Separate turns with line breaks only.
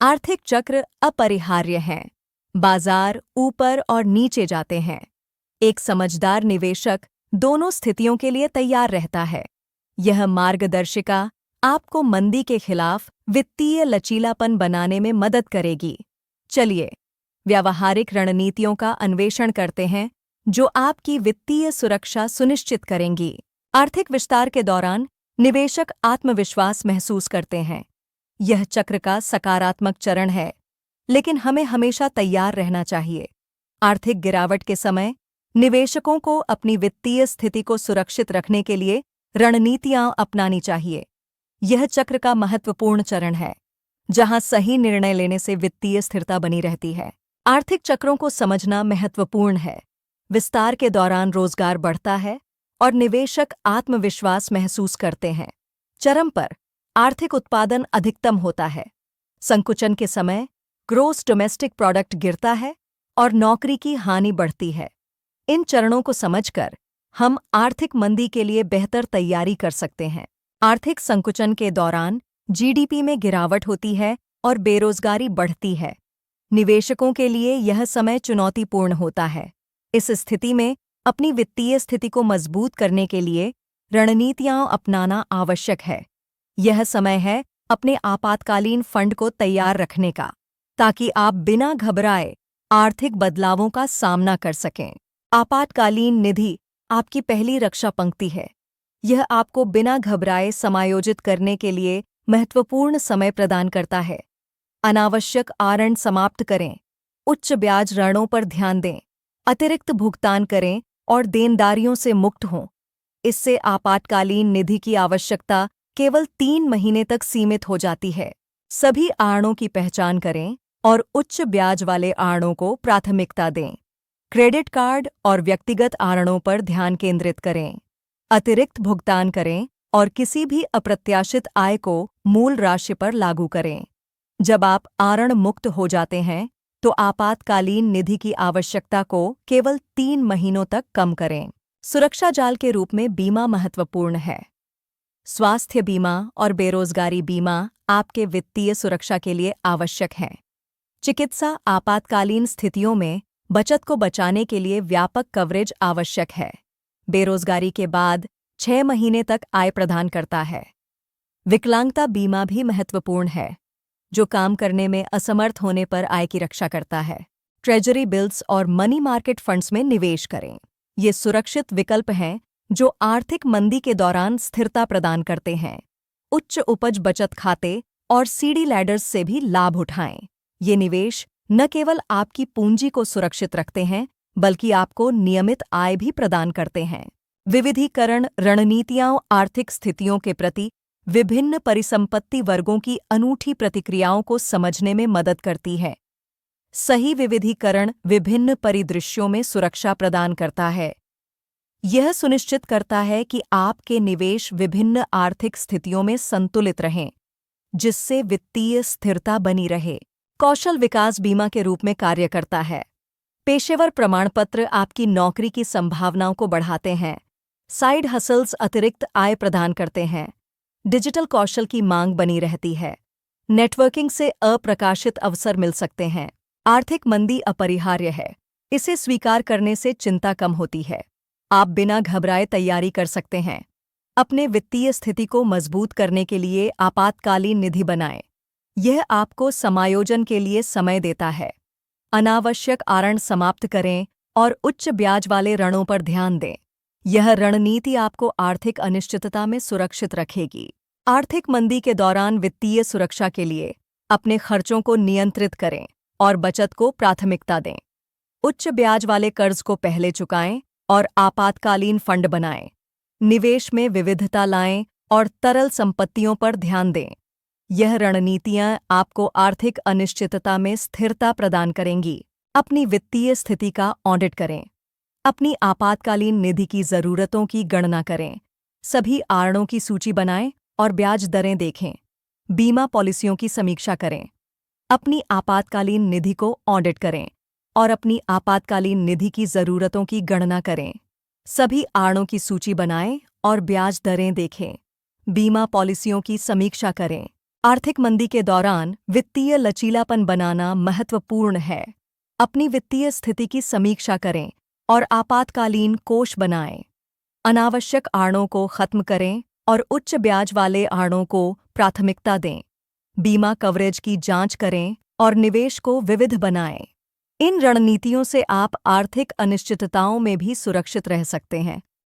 आर्थिक चक्र अपरिहार्य हैं। बाजार ऊपर और नीचे जाते हैं। एक समझदार निवेशक दोनों स्थितियों के लिए तैयार रहता है। यह मार्गदर्शिका आपको मंदी के खिलाफ वित्तीय लचीलापन बनाने में मदद करेगी। चलिए, व्यावहारिक रणनीतियों का अन्वेषण करते हैं जो आपकी वित्तीय सुरक्षा सुनिश्चित करेंगी। आर्थिक विस्तार के दौरान निवेशक आत्मविश्वास महसूस करते हैं। यह चक्र का सकारात्मक चरण है, लेकिन हमें हमेशा तैयार रहना चाहिए। आर्थिक गिरावट के समय निवेशकों को अपनी वित्तीय स्थिति को सुरक्षित रखने के लिए रणनीतियां अपनानी चाहिए। यह चक्र का महत्वपूर्ण चरण है, जहां सही निर्णय लेने से वित्तीय स्थिरता बनी रहती है। आर्थिक चक्रों को समझना महत्वपूर्ण है। विस्तार के दौरान रोजगार बढ़ता है और निवेशक आत्मविश्वास महसूस करते हैं। चरम पर आर्थिक उत्पादन अधिकतम होता है। संकुचन के समय ग्रोस डोमेस्टिक प्रोडक्ट गिरता है और नौकरी की हानि बढ़ती है। इन चरणों को समझकर हम आर्थिक मंदी के लिए बेहतर तैयारी कर सकते हैं। आर्थिक संकुचन के दौरान जीडीपी में गिरावट होती है और बेरोजगारी बढ़ती है। निवेशकों के लिए यह समय चुनौतीपूर्ण होता है। इस स्थिति में अपनी वित्तीय स्थिति को मजबूत करने के लिए रणनीतियां अपनाना आवश्यक है। यह समय है अपने आपातकालीन फंड को तैयार रखने का, ताकि आप बिना घबराए आर्थिक बदलावों का सामना कर सकें। आपातकालीन निधि आपकी पहली रक्षा पंक्ति है। यह आपको बिना घबराए समायोजित करने के लिए महत्वपूर्ण समय प्रदान करता है। अनावश्यक आरण समाप्त करें, उच्च ब्याज ऋणों पर ध्यान दें, अतिरिक्त भुगतान करें और देनदारियों से मुक्त हों। इससे आपातकालीन निधि की आवश्यकता केवल 3 महीने तक सीमित हो जाती है। सभी आरणों की पहचान करें और उच्च ब्याज वाले आरणों को प्राथमिकता दें। क्रेडिट कार्ड और व्यक्तिगत आरणों पर ध्यान केंद्रित करें। अतिरिक्त भुगतान करें और किसी भी अप्रत्याशित आय को मूल राशि पर लागू करें। जब आप आरण मुक्त हो जाते हैं, तो आपातकालीन निधि की आवश्यकता को केवल 3 महीनों तक कम करें। सुरक्षा जाल के रूप में बीमा महत्वपूर्ण है। स्वास्थ्य बीमा और बेरोजगारी बीमा आपके वित्तीय सुरक्षा के लिए आवश्यक है। चिकित्सा आपातकालीन स्थितियों में बचत को बचाने के लिए व्यापक कवरेज आवश्यक है। बेरोजगारी के बाद 6 महीने तक आय प्रदान करता है। विकलांगता बीमा भी महत्वपूर्ण है, जो काम करने में असमर्थ होने पर आय की रक्षा करता है। ट्रेजरी बिल्स और मनी मार्केट फंड्स में निवेश करें। ये सुरक्षित विकल्प हैं जो आर्थिक मंदी के दौरान स्थिरता प्रदान करते हैं। उच्च उपज बचत खाते और सीडी लैडर्स से भी लाभ उठाएं। ये निवेश न केवल आपकी पूंजी को सुरक्षित रखते हैं, बल्कि आपको नियमित आय भी प्रदान करते हैं। विविधीकरण रणनीतियां आर्थिक स्थितियों के प्रति विभिन्न परिसंपत्ति वर्गों की अनूठी प्रतिक्रियाओं को समझने में मदद करती है। सही विविधीकरण विभिन्न परिदृश्यों में सुरक्षा प्रदान करता है। यह सुनिश्चित करता है कि आपके निवेश विभिन्न आर्थिक स्थितियों में संतुलित रहें, जिससे वित्तीय स्थिरता बनी रहे। कौशल विकास बीमा के रूप में कार्य करता है। पेशेवर प्रमाणपत्र आपकी नौकरी की संभावनाओं को बढ़ाते हैं। साइड हसल्स अतिरिक्त आय प्रदान करते हैं। डिजिटल कौशल की मांग बनी रहती है। नेटवर्किंग से अप्रकाशित अवसर मिल सकते हैं। आर्थिक मंदी अपरिहार्य है। इसे स्वीकार करने से चिंता कम होती है। आप बिना घबराए तैयारी कर सकते हैं। अपने वित्तीय स्थिति को मजबूत करने के लिए आपातकालीन निधि बनाएं। यह आपको समायोजन के लिए समय देता है। अनावश्यक आरण समाप्त करें और उच्च ब्याज वाले ऋणों पर ध्यान दें। यह रणनीति आपको आर्थिक अनिश्चितता में सुरक्षित रखेगी। आर्थिक मंदी के दौरान वित्तीय सुरक्षा के लिए अपने खर्चों को नियंत्रित करें और बचत को प्राथमिकता दें। उच्च ब्याज वाले कर्ज को पहले चुकाएं और आपातकालीन फंड बनाएं। निवेश में विविधता लाएं और तरल संपत्तियों पर ध्यान दें। यह रणनीतियां आपको आर्थिक अनिश्चितता में स्थिरता प्रदान करेंगी। अपनी वित्तीय स्थिति का ऑडिट करें। अपनी आपातकालीन निधि की जरूरतों की गणना करें। सभी आरणों की सूची बनाएं और ब्याज दरें देखें। बीमा पॉलिसियों की समीक्षा करें। अपनी आपातकालीन निधि को ऑडिट करें और अपनी आपातकालीन निधि की जरूरतों की गणना करें। सभी आरणों की सूची बनाएं और ब्याज दरें देखें। बीमा पॉलिसियों की समीक्षा करें। आर्थिक मंदी के दौरान वित्तीय लचीलापन बनाना महत्वपूर्ण है। अपनी वित्तीय स्थिति की समीक्षा करें और आपातकालीन कोष बनाएं। अनावश्यक आड़ों को खत्म करें और उच्च ब्याज वाले आड़ों को प्राथमिकता दें। बीमा कवरेज की जांच करें और निवेश को विविध बनाएं। इन रणनीतियों से आप आर्थिक अनिश्चितताओं में भी सुरक्षित रह सकते हैं।